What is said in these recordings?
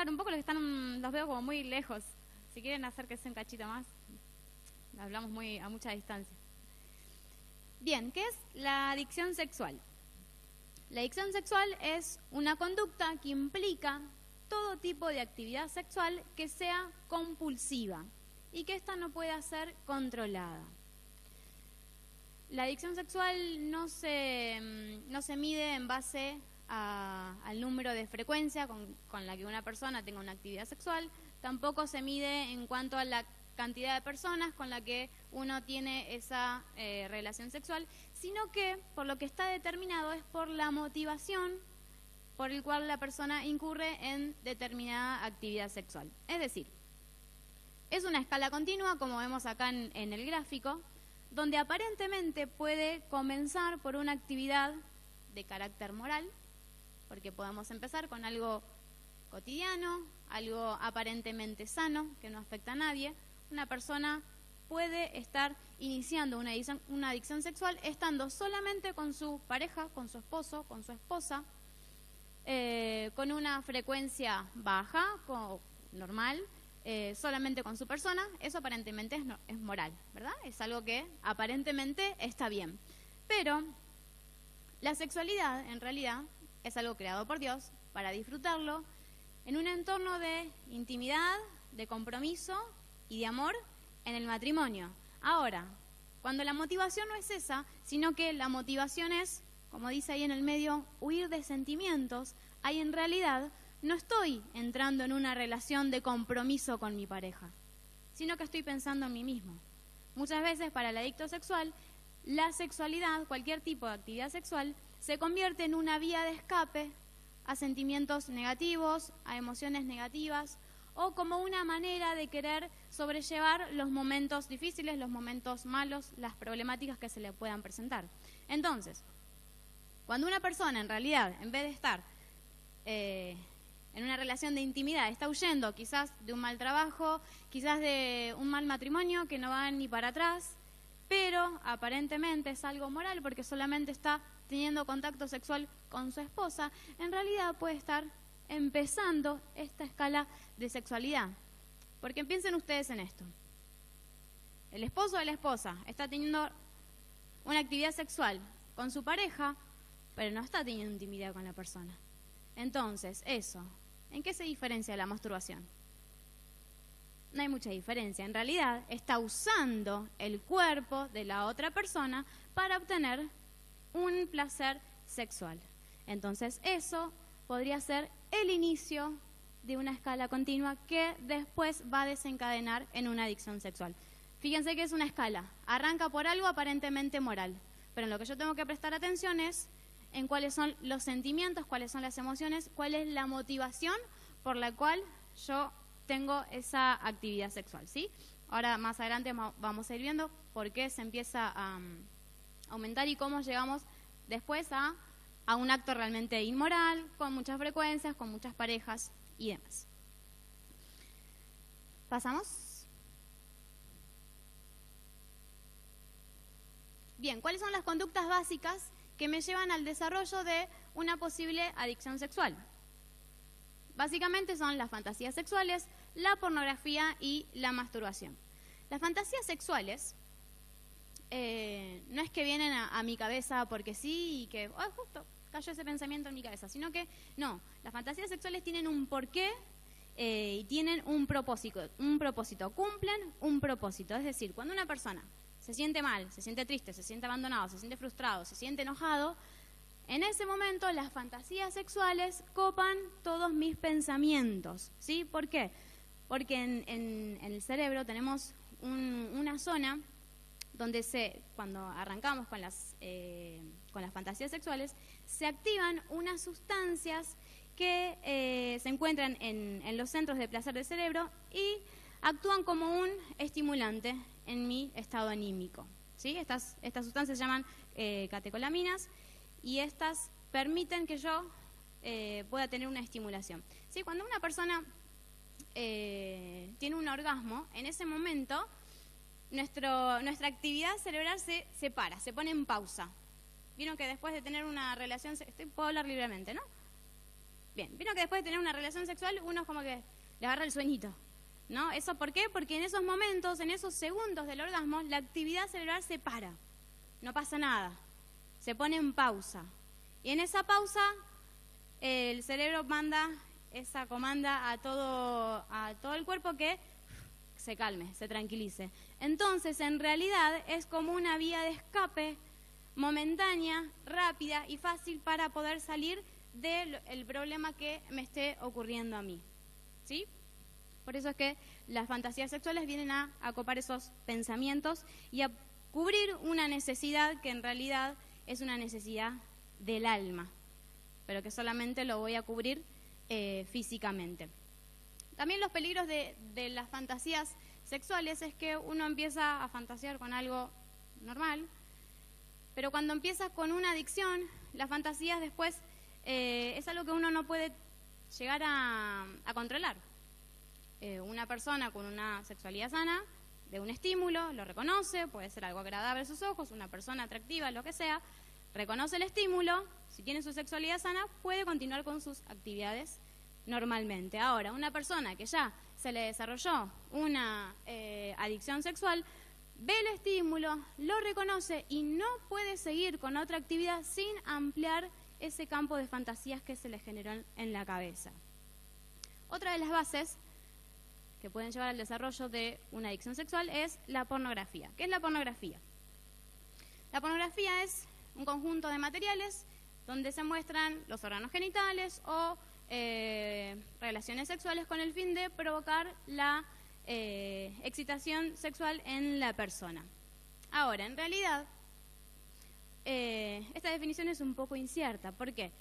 acercar un poco, los que están, los veo como muy lejos. Si quieren acérquense un cachito más, hablamos a mucha distancia. Bien, ¿qué es la adicción sexual? La adicción sexual es una conducta que implica todo tipo de actividad sexual que sea compulsiva y que ésta no pueda ser controlada. La adicción sexual no se mide en base al número de frecuencia con la que una persona tenga una actividad sexual, tampoco se mide en cuanto a la cantidad de personas con la que uno tiene esa relación sexual, sino que por lo que está determinado es por la motivación por el cual la persona incurre en determinada actividad sexual. Es decir, es una escala continua, como vemos acá en el gráfico, donde aparentemente puede comenzar por una actividad de carácter moral, porque podemos empezar con algo cotidiano, algo aparentemente sano, que no afecta a nadie. Una persona puede estar iniciando una adicción sexual estando solamente con su pareja, con su esposo, con su esposa, con una frecuencia baja, normal, solamente con su persona. Eso aparentemente es moral, ¿verdad? Es algo que aparentemente está bien. Pero la sexualidad, en realidad, es algo creado por Dios para disfrutarlo en un entorno de intimidad, de compromiso y de amor en el matrimonio. Ahora, cuando la motivación no es esa, sino que la motivación es, como dice ahí en el medio, huir de sentimientos, ahí en realidad no estoy entrando en una relación de compromiso con mi pareja, sino que estoy pensando en mí mismo. Muchas veces para el adicto sexual, la sexualidad, cualquier tipo de actividad sexual, se convierte en una vía de escape a sentimientos negativos, a emociones negativas, o como una manera de querer sobrellevar los momentos difíciles, los momentos malos, las problemáticas que se le puedan presentar. Entonces, cuando una persona en realidad, en vez de estar en una relación de intimidad, está huyendo quizás de un mal trabajo, quizás de un mal matrimonio que no va ni para atrás, pero aparentemente es algo moral porque solamente está teniendo contacto sexual con su esposa, en realidad puede estar empezando esta escala de sexualidad. Porque piensen ustedes en esto. El esposo o la esposa está teniendo una actividad sexual con su pareja, pero no está teniendo intimidad con la persona. Entonces, eso, ¿en qué se diferencia la masturbación? No hay mucha diferencia. En realidad, está usando el cuerpo de la otra persona para obtener un placer sexual. Entonces, eso podría ser el inicio de una escala continua que después va a desencadenar en una adicción sexual. Fíjense que es una escala. Arranca por algo aparentemente moral, pero en lo que yo tengo que prestar atención es en cuáles son los sentimientos, cuáles son las emociones, cuál es la motivación por la cual yo tengo esa actividad sexual, ¿sí? Ahora, más adelante vamos a ir viendo por qué se empieza a aumentar y cómo llegamos después a un acto realmente inmoral, con muchas frecuencias, con muchas parejas y demás. ¿Pasamos? Bien, ¿cuáles son las conductas básicas que me llevan al desarrollo de una posible adicción sexual? Básicamente son las fantasías sexuales, la pornografía y la masturbación. Las fantasías sexuales no es que vienen a mi cabeza porque sí y que justo cayó ese pensamiento en mi cabeza, sino que no, las fantasías sexuales tienen un porqué y tienen un propósito, cumplen un propósito. Es decir, cuando una persona se siente mal, se siente triste, se siente abandonado, se siente frustrado, se siente enojado, en ese momento las fantasías sexuales copan todos mis pensamientos, ¿sí? ¿Por qué? Porque en el cerebro tenemos una zona donde cuando arrancamos con las fantasías sexuales, se activan unas sustancias que se encuentran en los centros de placer del cerebro y actúan como un estimulante en mi estado anímico, ¿sí? Estas sustancias se llaman catecolaminas y estas permiten que yo pueda tener una estimulación, ¿sí? Cuando una persona tiene un orgasmo, en ese momento nuestra actividad cerebral se para, se pone en pausa. Vieron que después de tener una relación, puedo hablar libremente, ¿no? Bien, vino que después de tener una relación sexual, uno es como que le agarra el sueñito, ¿no? ¿Eso por qué? Porque en esos momentos, en esos segundos del orgasmo, la actividad cerebral se para, no pasa nada, se pone en pausa. Y en esa pausa, el cerebro manda esa comanda a todo el cuerpo que se calme, se tranquilice. Entonces, en realidad, es como una vía de escape momentánea, rápida y fácil para poder salir del problema que me esté ocurriendo a mí, ¿sí? Por eso es que las fantasías sexuales vienen a acopar esos pensamientos y a cubrir una necesidad que en realidad es una necesidad del alma, pero que solamente lo voy a cubrir físicamente. También los peligros de las fantasías sexuales es que uno empieza a fantasear con algo normal, pero cuando empieza con una adicción, las fantasías después es algo que uno no puede llegar a controlar. Una persona con una sexualidad sana, de un estímulo, lo reconoce, puede ser algo agradable a sus ojos, una persona atractiva, lo que sea, reconoce el estímulo, si tiene su sexualidad sana, puede continuar con sus actividades normalmente. Ahora, una persona que ya se le desarrolló una adicción sexual, ve el estímulo, lo reconoce y no puede seguir con otra actividad sin ampliar ese campo de fantasías que se le generó en la cabeza. Otra de las bases que pueden llevar al desarrollo de una adicción sexual es la pornografía. ¿Qué es la pornografía? La pornografía es un conjunto de materiales donde se muestran los órganos genitales o relaciones sexuales con el fin de provocar la excitación sexual en la persona. Ahora, en realidad, esta definición es un poco incierta. ¿Por qué?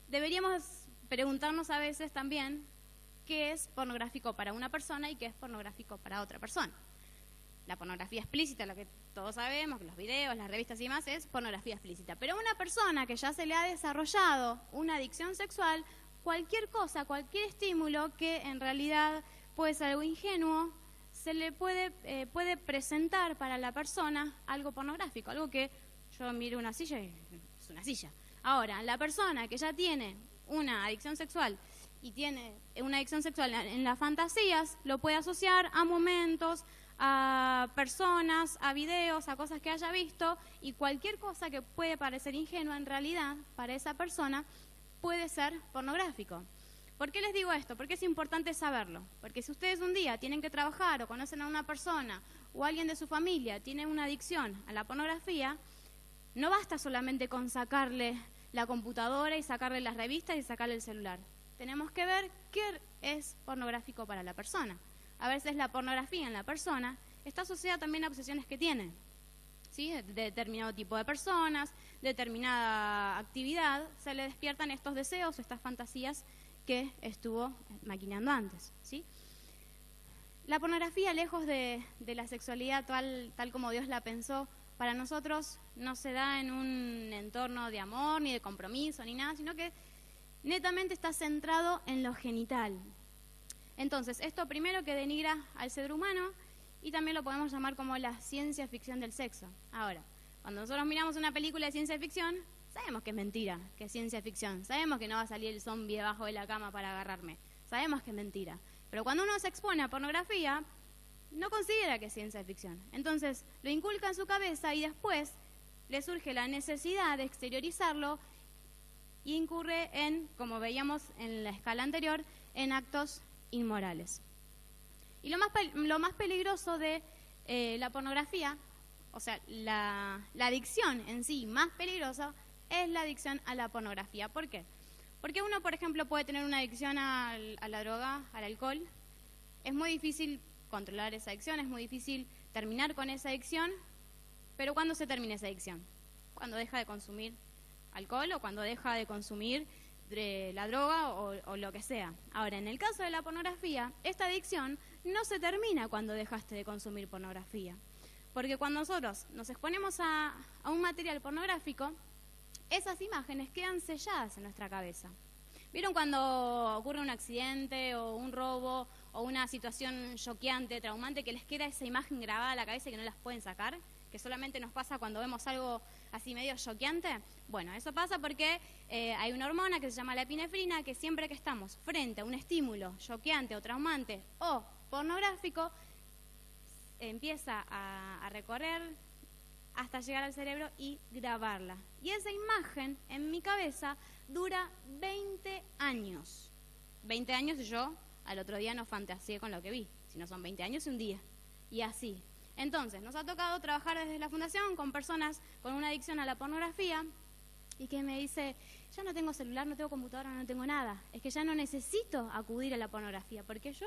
Deberíamos preguntarnos a veces también qué es pornográfico para una persona y qué es pornográfico para otra persona. La pornografía explícita, lo que todos sabemos, que los videos, las revistas y demás, es pornografía explícita. Pero una persona que ya se le ha desarrollado una adicción sexual, cualquier cosa, cualquier estímulo que en realidad puede ser algo ingenuo, se le puede presentar para la persona algo pornográfico, algo que yo miro una silla y es una silla. Ahora, la persona que ya tiene una adicción sexual y tiene una adicción sexual en las fantasías, lo puede asociar a momentos, a personas, a videos, a cosas que haya visto, y cualquier cosa que puede parecer ingenua en realidad para esa persona puede ser pornográfico. ¿Por qué les digo esto? Porque es importante saberlo. Porque si ustedes un día tienen que trabajar o conocen a una persona o alguien de su familia tiene una adicción a la pornografía, no basta solamente con sacarle la computadora y sacarle las revistas y sacarle el celular. Tenemos que ver qué es pornográfico para la persona. A veces la pornografía en la persona está asociada también a obsesiones que tiene, ¿sí? De determinado tipo de personas, determinada actividad, se le despiertan estos deseos, estas fantasías que estuvo maquinando antes, ¿sí? La pornografía, lejos de la sexualidad tal como Dios la pensó, para nosotros no se da en un entorno de amor, ni de compromiso, ni nada, sino que netamente está centrado en lo genital. Entonces, esto primero que denigra al ser humano y también lo podemos llamar como la ciencia ficción del sexo. Ahora, cuando nosotros miramos una película de ciencia ficción, sabemos que es mentira, que es ciencia ficción. Sabemos que no va a salir el zombie debajo de la cama para agarrarme. Sabemos que es mentira. Pero cuando uno se expone a pornografía, no considera que es ciencia ficción. Entonces, lo inculca en su cabeza y después le surge la necesidad de exteriorizarlo y incurre en, como veíamos en la escala anterior, en actos inmorales. Y lo más peligroso de la pornografía, o sea, la adicción en sí más peligrosa, es la adicción a la pornografía. ¿Por qué? Porque uno, por ejemplo, puede tener una adicción a la droga, al alcohol. Es muy difícil controlar esa adicción, es muy difícil terminar con esa adicción, pero ¿cuándo se termina esa adicción? Cuando deja de consumir alcohol o cuando deja de consumir la droga o lo que sea. Ahora, en el caso de la pornografía, esta adicción no se termina cuando dejaste de consumir pornografía. Porque cuando nosotros nos exponemos a un material pornográfico, esas imágenes quedan selladas en nuestra cabeza. ¿Vieron cuando ocurre un accidente o un robo o una situación choqueante, traumante, que les queda esa imagen grabada a la cabeza y que no las pueden sacar? Que solamente nos pasa cuando vemos algo así medio choqueante. Bueno, eso pasa porque hay una hormona que se llama la epinefrina, que siempre que estamos frente a un estímulo choqueante o traumante o pornográfico, empieza a recorrer hasta llegar al cerebro y grabarla. Y esa imagen en mi cabeza dura 20 años. 20 años y yo al otro día no fantaseé con lo que vi, sino son 20 años y un día. Y así. Entonces, nos ha tocado trabajar desde la fundación con personas con una adicción a la pornografía y que me dice, ya no tengo celular, no tengo computadora, no tengo nada. Es que ya no necesito acudir a la pornografía porque yo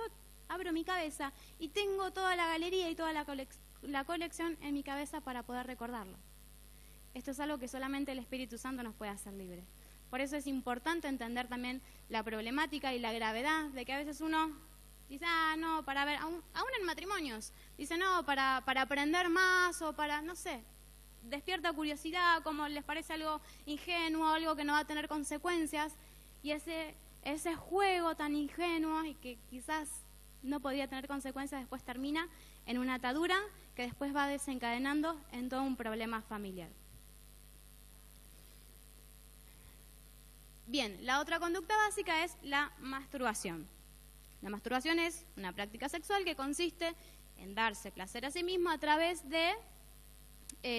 abro mi cabeza y tengo toda la galería y toda la colección en mi cabeza para poder recordarlo. Esto es algo que solamente el Espíritu Santo nos puede hacer libre. Por eso es importante entender también la problemática y la gravedad de que a veces uno dice, no, para ver, aún en matrimonios, dice, no, para aprender más o para, no sé, despierta curiosidad, como les parece algo ingenuo, algo que no va a tener consecuencias, y ese juego tan ingenuo y que quizás no podía tener consecuencias, después termina en una atadura que después va desencadenando en todo un problema familiar. Bien, la otra conducta básica es la masturbación. La masturbación es una práctica sexual que consiste en darse placer a sí mismo a través de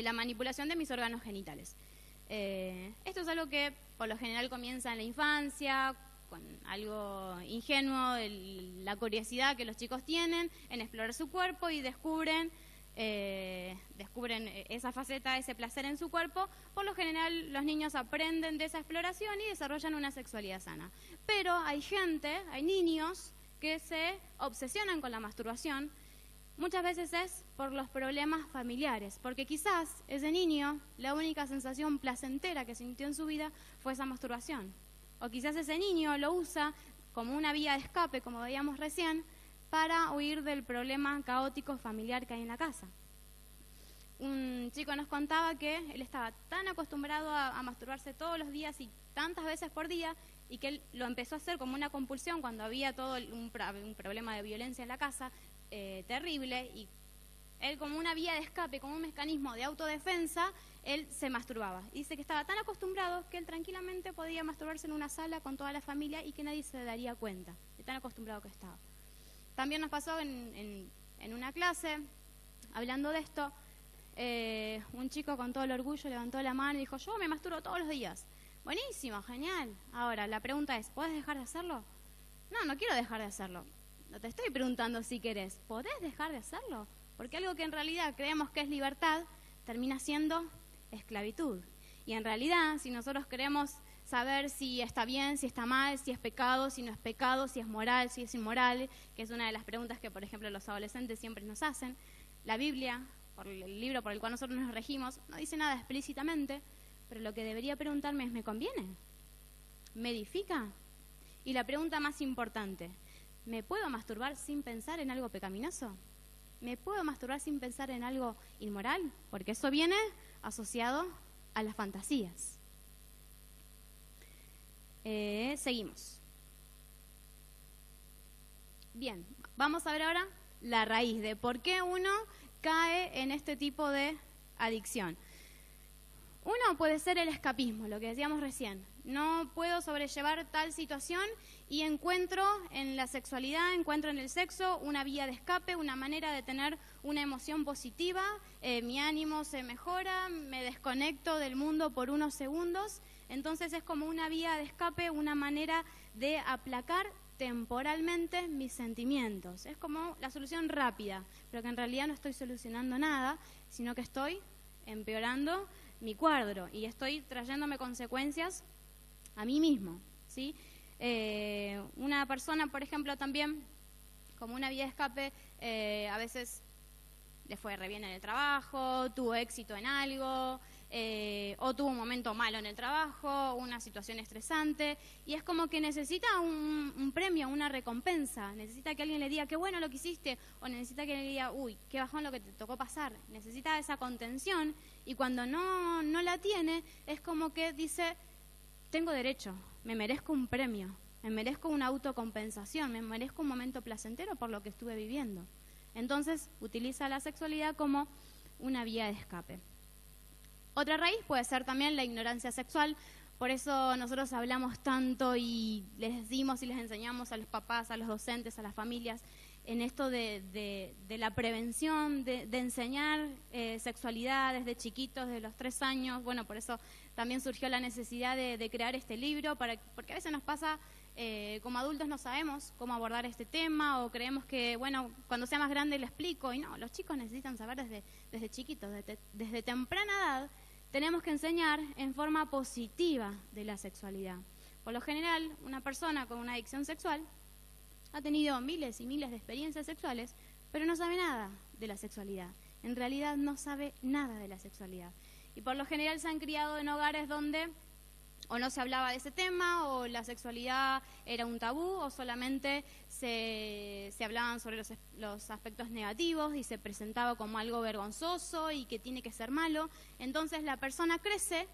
la manipulación de mis órganos genitales. Esto es algo que por lo general comienza en la infancia, con algo ingenuo, la curiosidad que los chicos tienen en explorar su cuerpo y descubren esa faceta, ese placer en su cuerpo. Por lo general los niños aprenden de esa exploración y desarrollan una sexualidad sana. Pero hay niños que se obsesionan con la masturbación. Muchas veces es por los problemas familiares, porque quizás ese niño, la única sensación placentera que sintió en su vida fue esa masturbación. O quizás ese niño lo usa como una vía de escape, como veíamos recién, para huir del problema caótico familiar que hay en la casa. Un chico nos contaba que él estaba tan acostumbrado a masturbarse todos los días y tantas veces por día, y que él lo empezó a hacer como una compulsión cuando había todo un problema de violencia en la casa, terrible, y él como una vía de escape, como un mecanismo de autodefensa, él se masturbaba. Dice que estaba tan acostumbrado que él tranquilamente podía masturbarse en una sala con toda la familia y que nadie se daría cuenta, de tan acostumbrado que estaba. También nos pasó en una clase, hablando de esto, un chico con todo el orgullo levantó la mano y dijo, yo me masturbo todos los días. Buenísimo, genial. Ahora, la pregunta es, ¿podés dejar de hacerlo? No quiero dejar de hacerlo. No te estoy preguntando si querés. ¿Podés dejar de hacerlo? Porque algo que en realidad creemos que es libertad, termina siendo esclavitud. Y en realidad, si nosotros queremos saber si está bien, si está mal, si es pecado, si no es pecado, si es moral, si es inmoral, que es una de las preguntas que, por ejemplo, los adolescentes siempre nos hacen, la Biblia, por el libro por el cual nosotros nos regimos, no dice nada explícitamente, pero lo que debería preguntarme es, ¿me conviene? ¿Me edifica? Y la pregunta más importante, ¿me puedo masturbar sin pensar en algo pecaminoso? ¿Me puedo masturbar sin pensar en algo inmoral? Porque eso viene asociado a las fantasías. Seguimos. Bien, vamos a ver ahora la raíz de por qué uno cae en este tipo de adicción. Uno puede ser el escapismo, lo que decíamos recién. No puedo sobrellevar tal situación y encuentro en la sexualidad, encuentro en el sexo una vía de escape, una manera de tener una emoción positiva, mi ánimo se mejora, me desconecto del mundo por unos segundos. Entonces es como una vía de escape, una manera de aplacar temporalmente mis sentimientos. Es como la solución rápida, pero que en realidad no estoy solucionando nada, sino que estoy empeorando mi cuadro y estoy trayéndome consecuencias a mí mismo, ¿sí? Una persona, por ejemplo, también, como una vía de escape, a veces le fue re bien en el trabajo, tuvo éxito en algo, o tuvo un momento malo en el trabajo, una situación estresante, y es como que necesita un premio, una recompensa, necesita que alguien le diga qué bueno lo que hiciste, o necesita que alguien le diga, uy, qué bajón lo que te tocó pasar, necesita esa contención, y cuando no la tiene, es como que dice, tengo derecho, me merezco un premio, me merezco una autocompensación, me merezco un momento placentero por lo que estuve viviendo. Entonces utiliza la sexualidad como una vía de escape. Otra raíz puede ser también la ignorancia sexual. Por eso nosotros hablamos tanto y les decimos y les enseñamos a los papás, a los docentes, a las familias, en esto de la prevención, de enseñar sexualidad desde chiquitos, desde los 3 años. Bueno, por eso también surgió la necesidad de crear este libro, porque a veces nos pasa, como adultos no sabemos cómo abordar este tema, o creemos que, bueno, cuando sea más grande le explico, y no, los chicos necesitan saber desde chiquitos, desde temprana edad. Tenemos que enseñar en forma positiva de la sexualidad. Por lo general, una persona con una adicción sexual ha tenido miles y miles de experiencias sexuales, pero no sabe nada de la sexualidad. En realidad no sabe nada de la sexualidad. Y por lo general se han criado en hogares donde o no se hablaba de ese tema, o la sexualidad era un tabú, o solamente se hablaban sobre los aspectos negativos y se presentaba como algo vergonzoso y que tiene que ser malo. Entonces la persona crece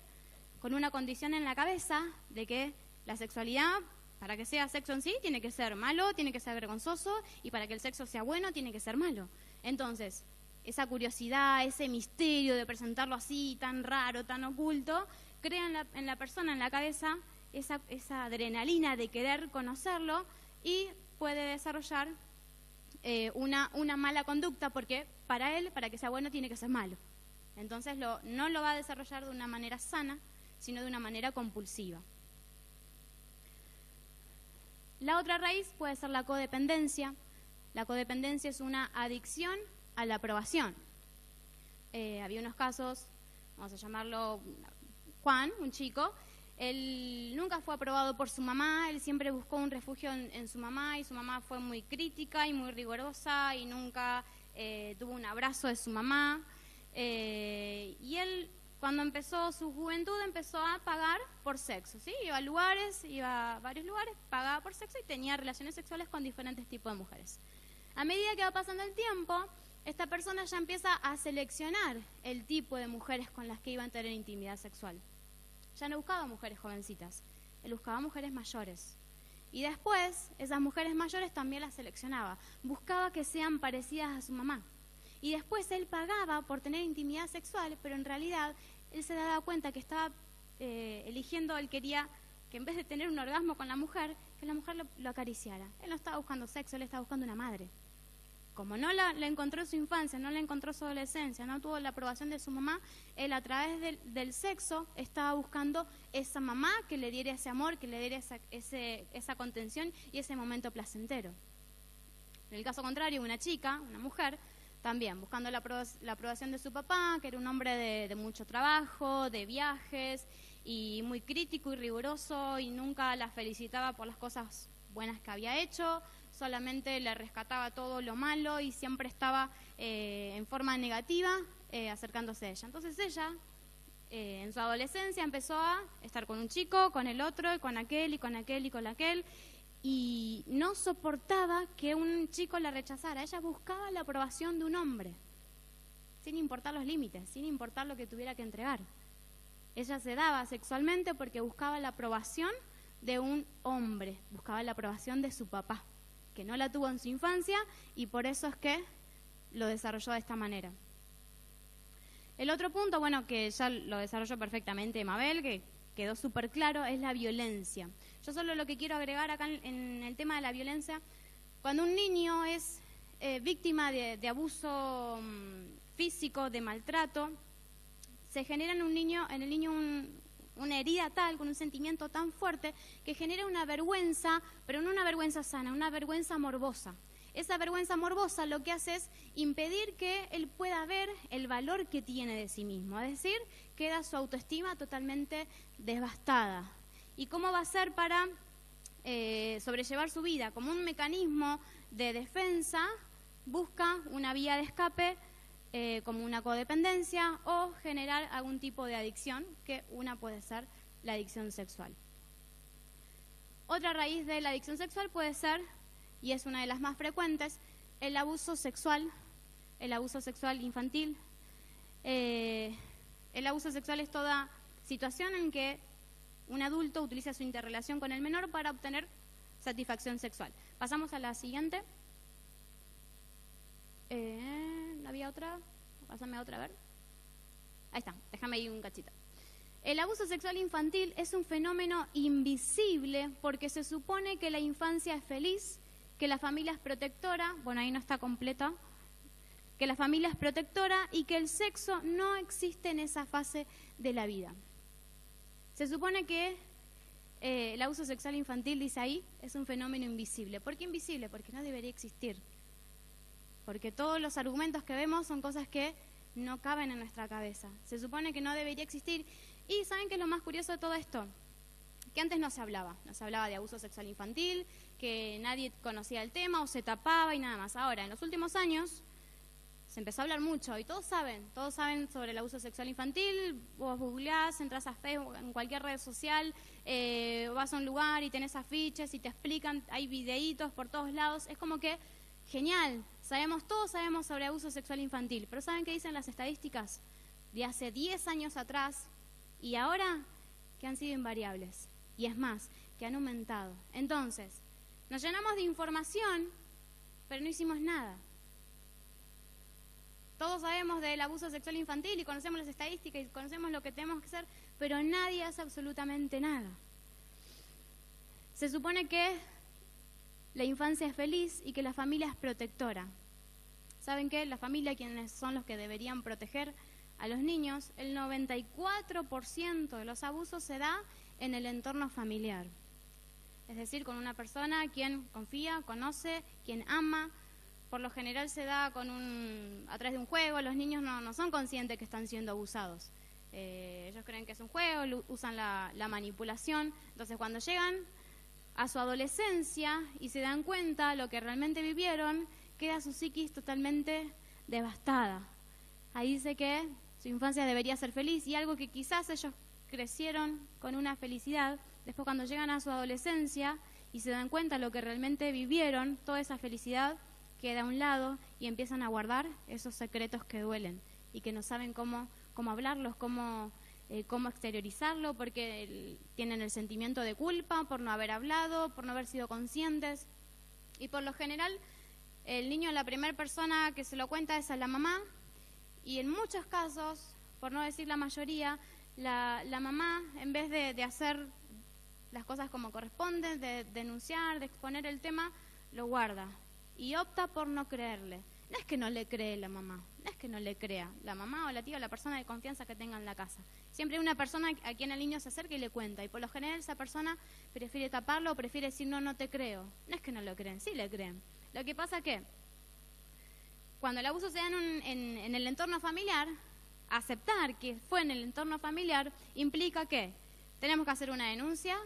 con una condición en la cabeza de que la sexualidad, para que sea sexo en sí, tiene que ser malo, tiene que ser vergonzoso, y para que el sexo sea bueno, tiene que ser malo. Entonces, esa curiosidad, ese misterio de presentarlo así, tan raro, tan oculto, crea en la persona, en la cabeza, esa adrenalina de querer conocerlo, y puede desarrollar una mala conducta, porque para él, para que sea bueno, tiene que ser malo. Entonces no lo va a desarrollar de una manera sana, sino de una manera compulsiva. La otra raíz puede ser la codependencia. La codependencia es una adicción a la aprobación. Había unos casos, vamos a llamarlo Juan, un chico. Él nunca fue aprobado por su mamá, él siempre buscó un refugio en su mamá, y su mamá fue muy crítica y muy rigurosa y nunca tuvo un abrazo de su mamá. Y él, cuando empezó su juventud, empezó a pagar por sexo, ¿sí? Iba a varios lugares, pagaba por sexo y tenía relaciones sexuales con diferentes tipos de mujeres. A medida que va pasando el tiempo, esta persona ya empieza a seleccionar el tipo de mujeres con las que iba a tener intimidad sexual. Ya no buscaba mujeres jovencitas, él buscaba mujeres mayores. Y después, esas mujeres mayores también las seleccionaba, buscaba que sean parecidas a su mamá. Y después él pagaba por tener intimidad sexual, pero en realidad él se daba cuenta que estaba eligiendo, él quería que en vez de tener un orgasmo con la mujer, que la mujer lo acariciara. Él no estaba buscando sexo, él estaba buscando una madre. Como no la encontró en su infancia, no la encontró en su adolescencia, no tuvo la aprobación de su mamá, él a través del sexo estaba buscando esa mamá que le diera ese amor, que le diera esa contención y ese momento placentero. En el caso contrario, una chica, una mujer, también buscando la aprobación de su papá, que era un hombre de mucho trabajo, de viajes, y muy crítico y riguroso, y nunca la felicitaba por las cosas buenas que había hecho, solamente le rescataba todo lo malo y siempre estaba en forma negativa acercándose a ella. Entonces ella, en su adolescencia, empezó a estar con un chico, con el otro, y con aquel, y con aquel, y con aquel, y no soportaba que un chico la rechazara. Ella buscaba la aprobación de un hombre, sin importar los límites, sin importar lo que tuviera que entregar. Ella se daba sexualmente porque buscaba la aprobación de un hombre, buscaba la aprobación de su papá, que no la tuvo en su infancia, y por eso es que lo desarrolló de esta manera. El otro punto, bueno, que ya lo desarrolló perfectamente Mabel, que quedó súper claro, es la violencia. Yo solo lo que quiero agregar acá en el tema de la violencia, cuando un niño es víctima de abuso físico, de maltrato, se genera en el niño una herida tal, con un sentimiento tan fuerte, que genera una vergüenza, pero no una vergüenza sana, una vergüenza morbosa. Esa vergüenza morbosa lo que hace es impedir que él pueda ver el valor que tiene de sí mismo, es decir, queda su autoestima totalmente devastada. ¿Y cómo va a ser para sobrellevar su vida? Como un mecanismo de defensa, busca una vía de escape, como una codependencia, o generar algún tipo de adicción, que una puede ser la adicción sexual. Otra raíz de la adicción sexual puede ser, y es una de las más frecuentes, el abuso sexual infantil. El abuso sexual es toda situación en que un adulto utiliza su interrelación con el menor para obtener satisfacción sexual. Pasamos a la siguiente. ¿No había otra? Pásame otra, a ver. Ahí está, déjame ahí un cachito. El abuso sexual infantil es un fenómeno invisible porque se supone que la infancia es feliz, que la familia es protectora, bueno, ahí no está completa, que la familia es protectora y que el sexo no existe en esa fase de la vida. Se supone que el abuso sexual infantil, dice ahí, es un fenómeno invisible. ¿Por qué invisible? Porque no debería existir. Porque todos los argumentos que vemos son cosas que no caben en nuestra cabeza. Se supone que no debería existir. Y ¿saben qué es lo más curioso de todo esto? Que antes no se hablaba de abuso sexual infantil, que nadie conocía el tema o se tapaba y nada más. Ahora, en los últimos años se empezó a hablar mucho y todos saben sobre el abuso sexual infantil. Vos googleás, entras a Facebook, en cualquier red social, vas a un lugar y tenés afiches y te explican, hay videitos por todos lados. Es como que, genial, todos sabemos sobre abuso sexual infantil, pero ¿saben qué dicen las estadísticas de hace 10 años atrás y ahora? Que han sido invariables. Y es más, que han aumentado. Entonces, nos llenamos de información, pero no hicimos nada. Todos sabemos del abuso sexual infantil y conocemos las estadísticas y conocemos lo que tenemos que hacer, pero nadie hace absolutamente nada. Se supone que la infancia es feliz y que la familia es protectora. ¿Saben qué? La familia, quienes son los que deberían proteger a los niños, el 94% de los abusos se da en el entorno familiar. Es decir, con una persona a quien confía, conoce, quien ama. Por lo general se da a través de un juego. Los niños no son conscientes que están siendo abusados. Ellos creen que es un juego, usan la manipulación. Entonces, cuando llegan a su adolescencia y se dan cuenta lo que realmente vivieron, queda su psiquis totalmente devastada. Ahí dice que su infancia debería ser feliz y algo que quizás ellos crecieron con una felicidad, después cuando llegan a su adolescencia y se dan cuenta lo que realmente vivieron, toda esa felicidad queda a un lado y empiezan a guardar esos secretos que duelen y que no saben cómo hablarlos, cómo exteriorizarlo, porque tienen el sentimiento de culpa por no haber hablado, por no haber sido conscientes. Y por lo general, el niño, la primera persona que se lo cuenta es a la mamá, y en muchos casos, por no decir la mayoría, la mamá, en vez de hacer las cosas como corresponden, de denunciar, de exponer el tema, lo guarda y opta por no creerle. No es que no le cree la mamá, no es que no le crea la mamá o la tía o la persona de confianza que tenga en la casa. Siempre hay una persona a quien el niño se acerca y le cuenta, y por lo general esa persona prefiere taparlo o prefiere decir no te creo. No es que no lo creen, sí le creen. Lo que pasa que cuando el abuso se da en el entorno familiar, aceptar que fue en el entorno familiar implica que tenemos que hacer una denuncia,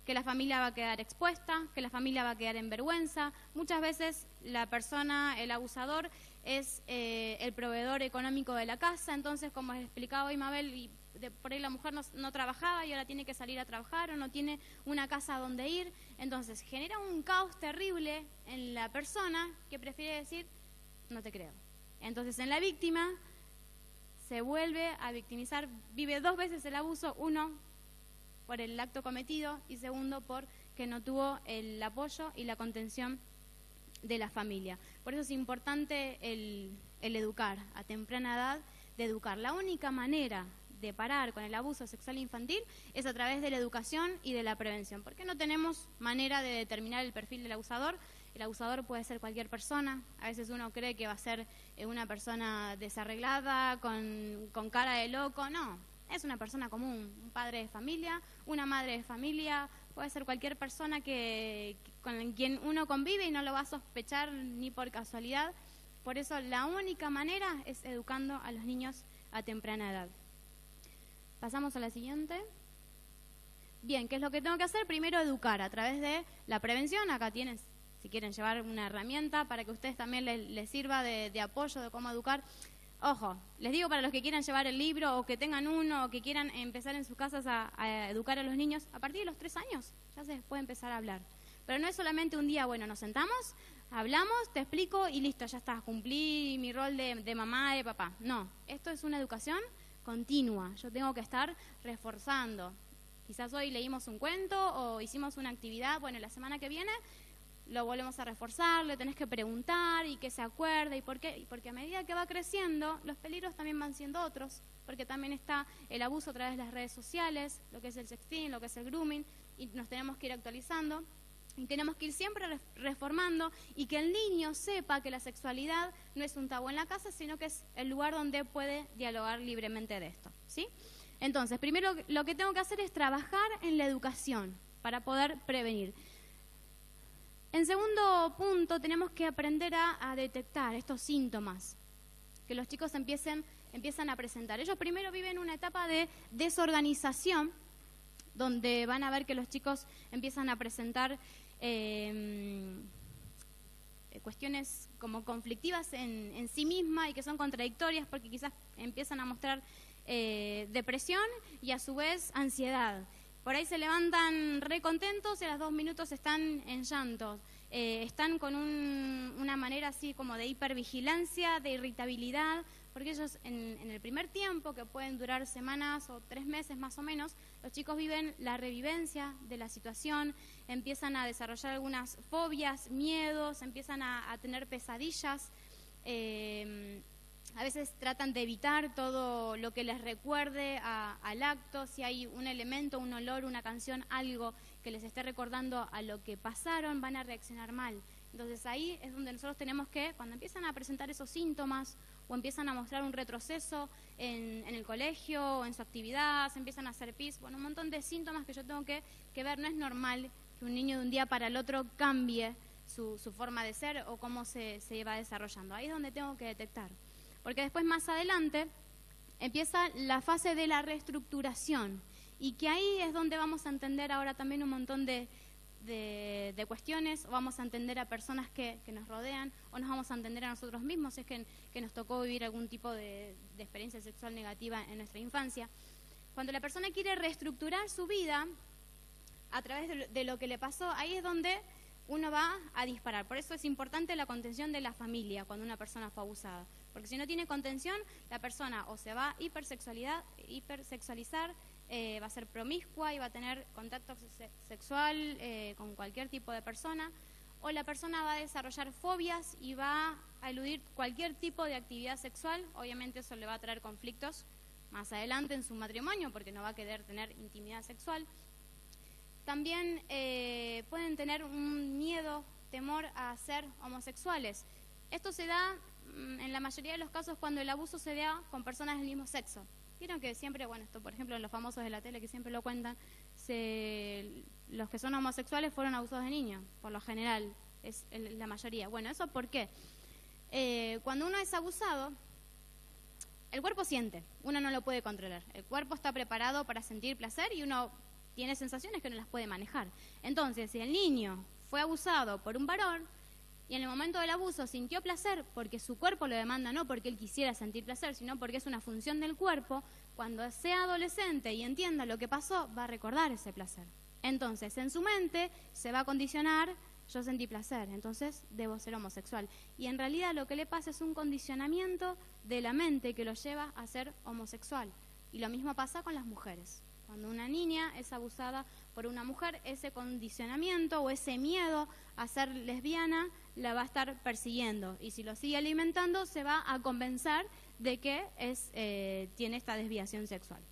que la familia va a quedar expuesta, que la familia va a quedar en vergüenza. Muchas veces la persona, el abusador, es el proveedor económico de la casa. Entonces, como explicaba hoy Mabel, por ahí la mujer no trabajaba y ahora tiene que salir a trabajar o no tiene una casa donde ir. Entonces, genera un caos terrible en la persona que prefiere decir, no te creo. Entonces, en la víctima se vuelve a victimizar, vive 2 veces el abuso, uno por el acto cometido y segundo por que no tuvo el apoyo y la contención de la familia. Por eso es importante el educar a temprana edad, de educar. La única manera de parar con el abuso sexual infantil es a través de la educación y de la prevención, porque no tenemos manera de determinar el perfil del abusador. El abusador puede ser cualquier persona. A veces uno cree que va a ser una persona desarreglada, con cara de loco. No, es una persona común, un padre de familia, una madre de familia, puede ser cualquier persona con quien uno convive y no lo va a sospechar ni por casualidad. Por eso la única manera es educando a los niños a temprana edad. Pasamos a la siguiente. Bien, ¿qué es lo que tengo que hacer? Primero educar a través de la prevención. Acá tienes, si quieren llevar una herramienta para que a ustedes también les sirva de apoyo de cómo educar. Ojo, les digo para los que quieran llevar el libro o que tengan uno o que quieran empezar en sus casas a educar a los niños, a partir de los 3 años ya se puede empezar a hablar. Pero no es solamente un día, bueno, nos sentamos, hablamos, te explico y listo, ya está, cumplí mi rol de mamá, de papá. No, esto es una educación continua, yo tengo que estar reforzando. Quizás hoy leímos un cuento o hicimos una actividad, bueno, la semana que viene lo volvemos a reforzar, le tenés que preguntar y que se acuerde, y por qué, y porque a medida que va creciendo, los peligros también van siendo otros, porque también está el abuso a través de las redes sociales, lo que es el sexting, lo que es el grooming, y nos tenemos que ir actualizando, y tenemos que ir siempre reformando, y que el niño sepa que la sexualidad no es un tabú en la casa, sino que es el lugar donde puede dialogar libremente de esto, ¿sí? Entonces, primero lo que tengo que hacer es trabajar en la educación para poder prevenir. En segundo punto, tenemos que aprender a detectar estos síntomas que los chicos empiezan a presentar. Ellos primero viven una etapa de desorganización, donde van a ver que los chicos empiezan a presentar cuestiones como conflictivas en sí misma y que son contradictorias, porque quizás empiezan a mostrar depresión y a su vez ansiedad. Por ahí se levantan re contentos y a los 2 minutos están en llantos. Están con una manera así como de hipervigilancia, de irritabilidad, porque ellos en el primer tiempo, que pueden durar semanas o 3 meses más o menos, los chicos viven la revivencia de la situación, empiezan a desarrollar algunas fobias, miedos, empiezan a tener pesadillas. A veces tratan de evitar todo lo que les recuerde al acto, si hay un elemento, un olor, una canción, algo que les esté recordando a lo que pasaron, van a reaccionar mal. Entonces ahí es donde nosotros tenemos que, cuando empiezan a presentar esos síntomas o empiezan a mostrar un retroceso en el colegio o en su actividad, se empiezan a hacer pis, bueno, un montón de síntomas que yo tengo que ver. No es normal que un niño de un día para el otro cambie su forma de ser o cómo se va desarrollando. Ahí es donde tengo que detectar. Porque después, más adelante, empieza la fase de la reestructuración, y que ahí es donde vamos a entender ahora también un montón de cuestiones, o vamos a entender a personas que nos rodean, o nos vamos a entender a nosotros mismos, si es que nos tocó vivir algún tipo de experiencia sexual negativa en nuestra infancia. Cuando la persona quiere reestructurar su vida a través de lo que le pasó, ahí es donde uno va a disparar. Por eso es importante la contención de la familia cuando una persona fue abusada. Porque si no tiene contención, la persona o se va a hipersexualizar, va a ser promiscua y va a tener contacto sexual con cualquier tipo de persona, o la persona va a desarrollar fobias y va a eludir cualquier tipo de actividad sexual. Obviamente eso le va a traer conflictos más adelante en su matrimonio, porque no va a querer tener intimidad sexual. También pueden tener un miedo, temor a ser homosexuales. Esto se da en la mayoría de los casos cuando el abuso se da con personas del mismo sexo. Vieron que siempre, bueno, esto por ejemplo en los famosos de la tele que siempre lo cuentan, los que son homosexuales fueron abusados de niños, por lo general, es la mayoría. Bueno, ¿eso por qué? Cuando uno es abusado, el cuerpo siente, uno no lo puede controlar. El cuerpo está preparado para sentir placer y uno tiene sensaciones que no las puede manejar. Entonces, si el niño fue abusado por un varón y en el momento del abuso sintió placer porque su cuerpo lo demanda, no porque él quisiera sentir placer, sino porque es una función del cuerpo, cuando sea adolescente y entienda lo que pasó, va a recordar ese placer. Entonces, en su mente se va a condicionar: yo sentí placer, entonces debo ser homosexual. Y en realidad lo que le pasa es un condicionamiento de la mente que lo lleva a ser homosexual. Y lo mismo pasa con las mujeres. Cuando una niña es abusada por una mujer, ese condicionamiento o ese miedo a ser lesbiana la va a estar persiguiendo. Y si lo sigue alimentando, se va a convencer de que tiene esta desviación sexual.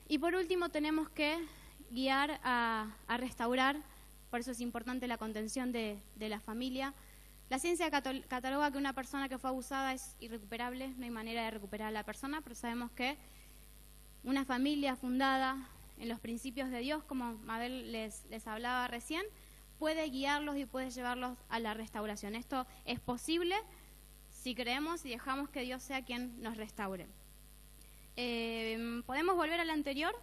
Y por último, tenemos que guiar a restaurar, por eso es importante la contención de la familia. La ciencia cataloga que una persona que fue abusada es irrecuperable, no hay manera de recuperar a la persona, pero sabemos que una familia fundada en los principios de Dios, como Mabel les hablaba recién, puede guiarlos y puede llevarlos a la restauración. Esto es posible si creemos y dejamos que Dios sea quien nos restaure. ¿Podemos volver al anterior?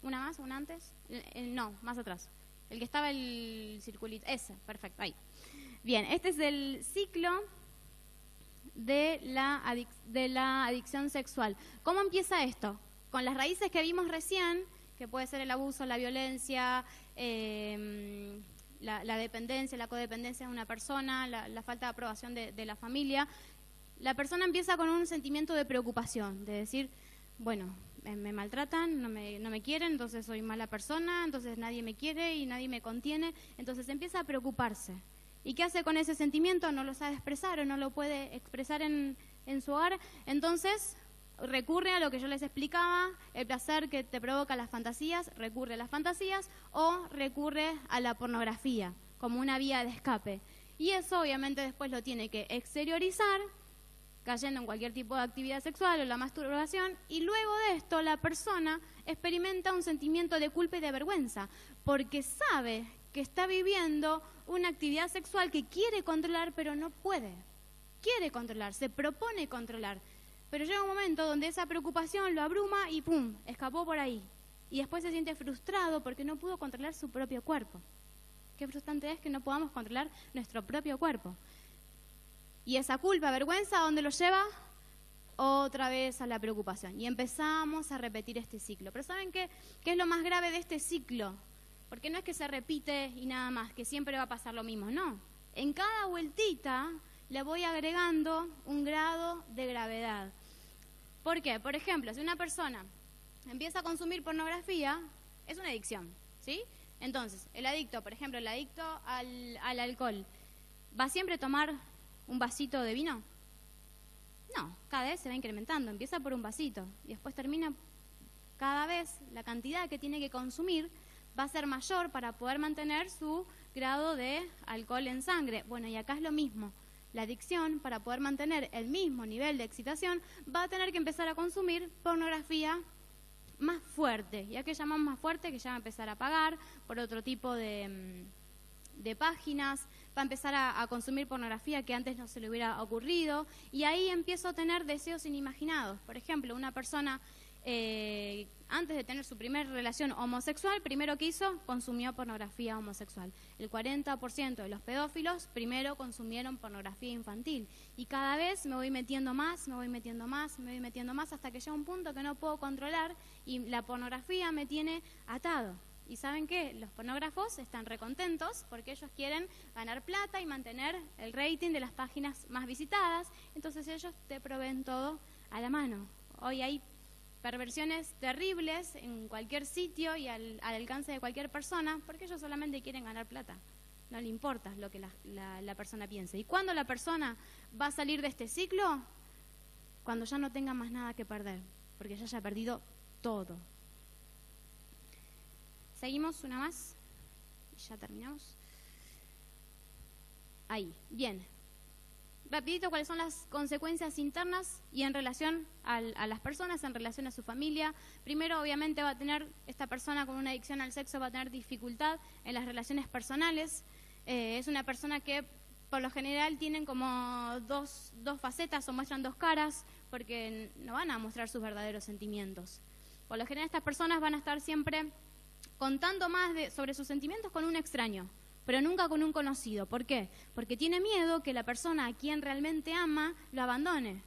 ¿Una más? ¿Una antes? No, más atrás. El que estaba el circulito. Ese, perfecto, ahí. Bien, este es el ciclo de la adicción sexual. ¿Cómo empieza esto? Con las raíces que vimos recién, que puede ser el abuso, la violencia, la dependencia, la codependencia de una persona, la falta de aprobación de la familia, la persona empieza con un sentimiento de preocupación, de decir, bueno, me maltratan, no me quieren, entonces soy mala persona, entonces nadie me quiere y nadie me contiene, entonces empieza a preocuparse. ¿Y qué hace con ese sentimiento? No lo sabe expresar o no lo puede expresar en su hogar, entonces recurre a lo que yo les explicaba, el placer que te provoca las fantasías, recurre a las fantasías o recurre a la pornografía como una vía de escape. Y eso obviamente después lo tiene que exteriorizar cayendo en cualquier tipo de actividad sexual o la masturbación, y luego de esto la persona experimenta un sentimiento de culpa y de vergüenza, porque sabe que está viviendo una actividad sexual que quiere controlar pero no puede. Quiere controlar, se propone controlar, pero llega un momento donde esa preocupación lo abruma y ¡pum!, escapó por ahí. Y después se siente frustrado porque no pudo controlar su propio cuerpo. Qué frustrante es que no podamos controlar nuestro propio cuerpo. Y esa culpa, vergüenza, ¿a dónde lo lleva? Otra vez a la preocupación. Y empezamos a repetir este ciclo. Pero ¿saben qué es lo más grave de este ciclo? Porque no es que se repite y nada más, que siempre va a pasar lo mismo, no. En cada vueltita le voy agregando un grado de gravedad. ¿Por qué? Por ejemplo, si una persona empieza a consumir pornografía, es una adicción, ¿sí? Entonces, el adicto, por ejemplo, el adicto al alcohol, ¿va siempre a tomar un vasito de vino? No, cada vez se va incrementando, empieza por un vasito y después termina, cada vez la cantidad que tiene que consumir va a ser mayor para poder mantener su grado de alcohol en sangre. Bueno, y acá es lo mismo. La adicción, para poder mantener el mismo nivel de excitación, va a tener que empezar a consumir pornografía más fuerte. ¿Y a qué llamamos más fuerte? Que ya va a empezar a pagar por otro tipo de páginas, va a empezar a consumir pornografía que antes no se le hubiera ocurrido, y ahí empiezo a tener deseos inimaginados. Por ejemplo, una persona antes de tener su primera relación homosexual, primero que hizo, consumió pornografía homosexual. El 40% de los pedófilos primero consumieron pornografía infantil, y cada vez me voy metiendo más, hasta que llega un punto que no puedo controlar y la pornografía me tiene atado. ¿Y saben qué? Los pornógrafos están recontentos porque ellos quieren ganar plata y mantener el rating de las páginas más visitadas, entonces ellos te proveen todo a la mano. Hoy hay perversiones terribles en cualquier sitio y al alcance de cualquier persona porque ellos solamente quieren ganar plata. No le importa lo que la persona piense. ¿Y cuándo la persona va a salir de este ciclo? Cuando ya no tenga más nada que perder, porque ya haya perdido todo. Seguimos una más y ya terminamos. Ahí, bien. Rapidito, ¿cuáles son las consecuencias internas y en relación a las personas, en relación a su familia? Primero, obviamente, va a tener esta persona con una adicción al sexo, va a tener dificultad en las relaciones personales. Es una persona que, por lo general, tienen como dos facetas o muestran dos caras porque no van a mostrar sus verdaderos sentimientos. Por lo general, estas personas van a estar siempre contando más sobre sus sentimientos con un extraño, pero nunca con un conocido. ¿Por qué? Porque tiene miedo que la persona a quien realmente ama lo abandone.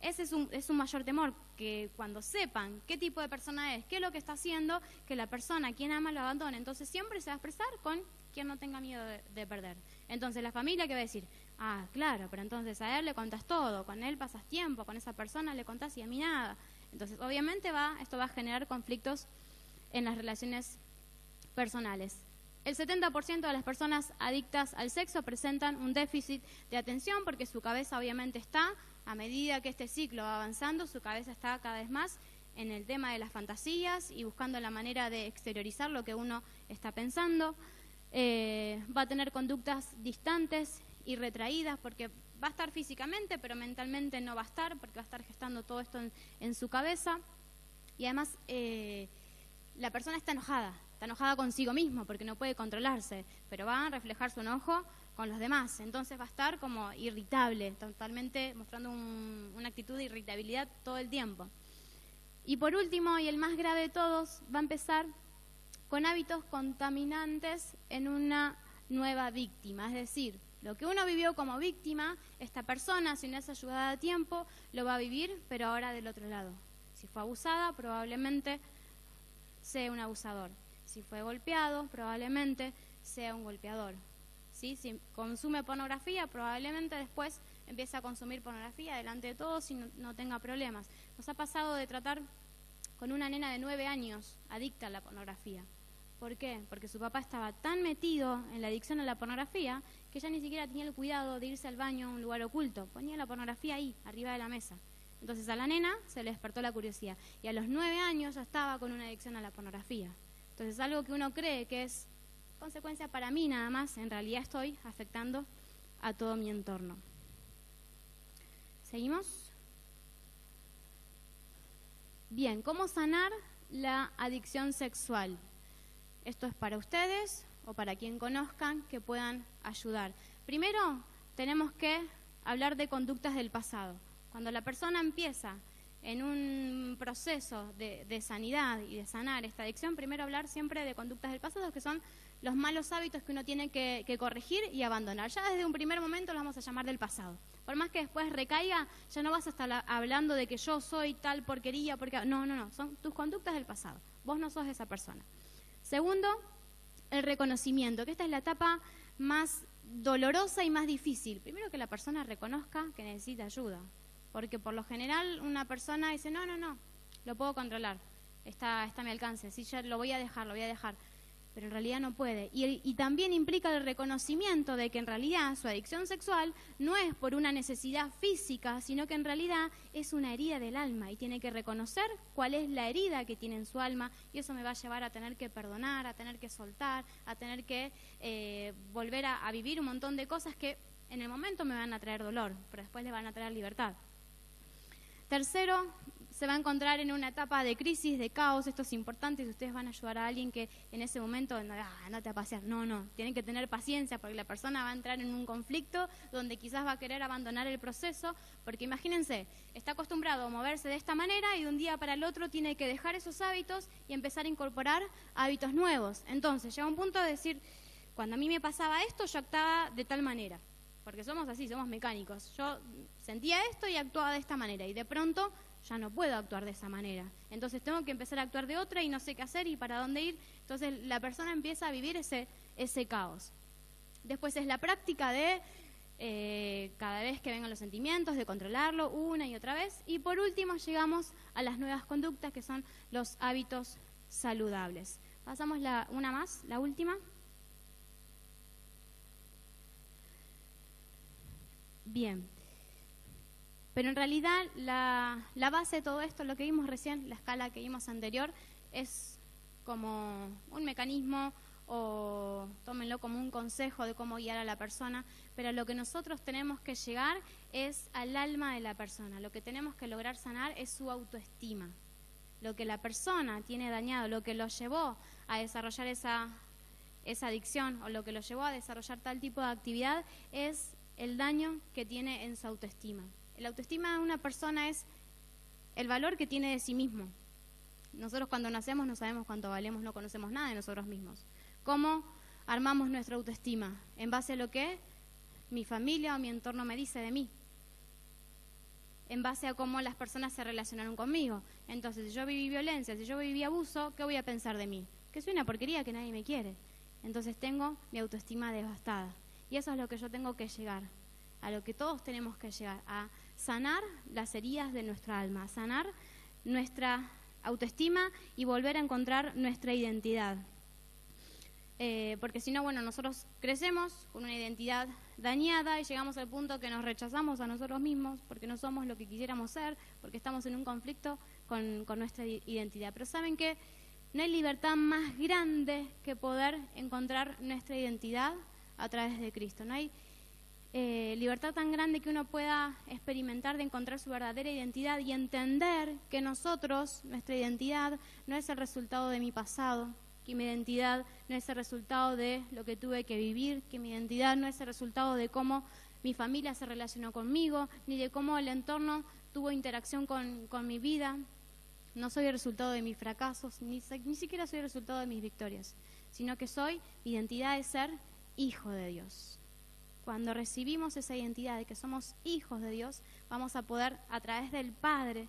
Ese es un mayor temor, que cuando sepan qué tipo de persona es, qué es lo que está haciendo, que la persona a quien ama lo abandone. Entonces siempre se va a expresar con quien no tenga miedo de perder. Entonces la familia, ¿qué va a decir? Ah, claro, pero entonces a él le contás todo, con él pasas tiempo, con esa persona le contás y a mí nada. Entonces obviamente esto va a generar conflictos en las relaciones personales. El 70% de las personas adictas al sexo presentan un déficit de atención porque su cabeza obviamente está, a medida que este ciclo va avanzando, su cabeza está cada vez más en el tema de las fantasías y buscando la manera de exteriorizar lo que uno está pensando. Va a tener conductas distantes y retraídas porque va a estar físicamente, pero mentalmente no va a estar porque va a estar gestando todo esto en su cabeza. Y además la persona está enojada consigo mismo porque no puede controlarse, pero va a reflejar su enojo con los demás, entonces va a estar como irritable, totalmente mostrando una actitud de irritabilidad todo el tiempo. Y por último, y el más grave de todos, va a empezar con hábitos contaminantes en una nueva víctima, es decir, lo que uno vivió como víctima, esta persona, si no es ayudada a tiempo, lo va a vivir, pero ahora del otro lado. Si fue abusada, probablemente sea un abusador. Si fue golpeado, probablemente sea un golpeador. ¿Sí? Si consume pornografía, probablemente después empiece a consumir pornografía delante de todos y no tenga problemas. Nos ha pasado de tratar con una nena de 9 años adicta a la pornografía. ¿Por qué? Porque su papá estaba tan metido en la adicción a la pornografía que ella ni siquiera tenía el cuidado de irse al baño a un lugar oculto. Ponía la pornografía ahí, arriba de la mesa. Entonces a la nena se le despertó la curiosidad. Y a los 9 años ya estaba con una adicción a la pornografía. Entonces algo que uno cree que es consecuencia para mí nada más, en realidad estoy afectando a todo mi entorno. ¿Seguimos? Bien, ¿cómo sanar la adicción sexual? Esto es para ustedes o para quien conozcan que puedan ayudar. Primero, tenemos que hablar de conductas del pasado. Cuando la persona empieza en un proceso de sanidad y de sanar esta adicción, primero hablar siempre de conductas del pasado, que son los malos hábitos que uno tiene que corregir y abandonar. Ya desde un primer momento los vamos a llamar del pasado. Por más que después recaiga, ya no vas a estar hablando de que yo soy tal porquería, porque no, son tus conductas del pasado. Vos no sos esa persona. Segundo, el reconocimiento, que esta es la etapa más dolorosa y más difícil. Primero que la persona reconozca que necesita ayuda, porque por lo general una persona dice, no, lo puedo controlar, está a mi alcance, sí, ya lo voy a dejar, pero en realidad no puede. Y también implica el reconocimiento de que en realidad su adicción sexual no es por una necesidad física, sino que en realidad es una herida del alma y tiene que reconocer cuál es la herida que tiene en su alma, y eso me va a llevar a tener que perdonar, a tener que soltar, a tener que volver a vivir un montón de cosas que en el momento me van a traer dolor, pero después le van a traer libertad. Tercero, se va a encontrar en una etapa de crisis, de caos. Esto es importante, si ustedes van a ayudar a alguien que en ese momento, andate a pasear. No, tienen que tener paciencia porque la persona va a entrar en un conflicto donde quizás va a querer abandonar el proceso, porque imagínense, está acostumbrado a moverse de esta manera y de un día para el otro tiene que dejar esos hábitos y empezar a incorporar hábitos nuevos. Entonces llega un punto de decir, cuando a mí me pasaba esto, yo actuaba de tal manera, porque somos así, somos mecánicos. Yo sentía esto y actuaba de esta manera, y de pronto ya no puedo actuar de esa manera. Entonces tengo que empezar a actuar de otra y no sé qué hacer y para dónde ir. Entonces la persona empieza a vivir ese caos. Después es la práctica de cada vez que vengan los sentimientos, de controlarlo una y otra vez. Y por último llegamos a las nuevas conductas, que son los hábitos saludables. Pasamos una más, la última. Bien. Pero en realidad la base de todo esto, lo que vimos recién, la escala que vimos anterior, es como un mecanismo, o tómenlo como un consejo de cómo guiar a la persona, pero lo que nosotros tenemos que llegar es al alma de la persona. Lo que tenemos que lograr sanar es su autoestima. Lo que la persona tiene dañado, lo que lo llevó a desarrollar esa adicción, o lo que lo llevó a desarrollar tal tipo de actividad, es el daño que tiene en su autoestima. La autoestima de una persona es el valor que tiene de sí mismo. Nosotros cuando nacemos no sabemos cuánto valemos, no conocemos nada de nosotros mismos. ¿Cómo armamos nuestra autoestima? En base a lo que mi familia o mi entorno me dice de mí. En base a cómo las personas se relacionaron conmigo. Entonces, si yo viví violencia, si yo viví abuso, ¿qué voy a pensar de mí? Que soy una porquería, que nadie me quiere. Entonces tengo mi autoestima devastada. Y eso es lo que yo tengo que llegar, a lo que todos tenemos que llegar, a sanar las heridas de nuestra alma, a sanar nuestra autoestima y volver a encontrar nuestra identidad. Porque si no, nosotros crecemos con una identidad dañada y llegamos al punto que nos rechazamos a nosotros mismos porque no somos lo que quisiéramos ser, porque estamos en un conflicto con nuestra identidad. Pero ¿saben qué? No hay libertad más grande que poder encontrar nuestra identidad a través de Cristo. No hay libertad tan grande que uno pueda experimentar de encontrar su verdadera identidad y entender que nosotros, nuestra identidad, no es el resultado de mi pasado, que mi identidad no es el resultado de lo que tuve que vivir, que mi identidad no es el resultado de cómo mi familia se relacionó conmigo, ni de cómo el entorno tuvo interacción con mi vida. No soy el resultado de mis fracasos, ni siquiera soy el resultado de mis victorias, sino que mi identidad es ser hijo de Dios. Cuando recibimos esa identidad de que somos hijos de Dios, vamos a poder, a través del Padre,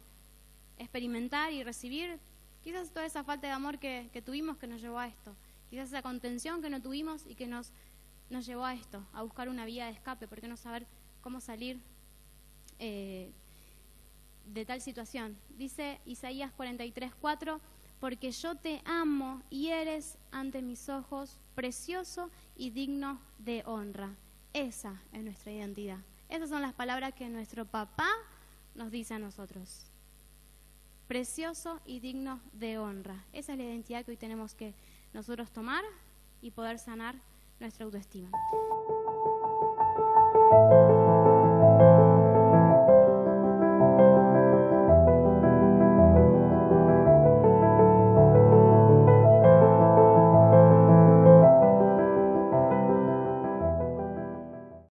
experimentar y recibir quizás toda esa falta de amor que tuvimos que nos llevó a esto. Quizás esa contención que no tuvimos y que nos llevó a esto, a buscar una vía de escape, ¿por qué no saber cómo salir de tal situación? Dice Isaías 43:4, porque yo te amo y eres ante mis ojos precioso y digno de honra. Esa es nuestra identidad. Esas son las palabras que nuestro papá nos dice a nosotros. Precioso y digno de honra. Esa es la identidad que hoy tenemos que nosotros tomar y poder sanar nuestra autoestima.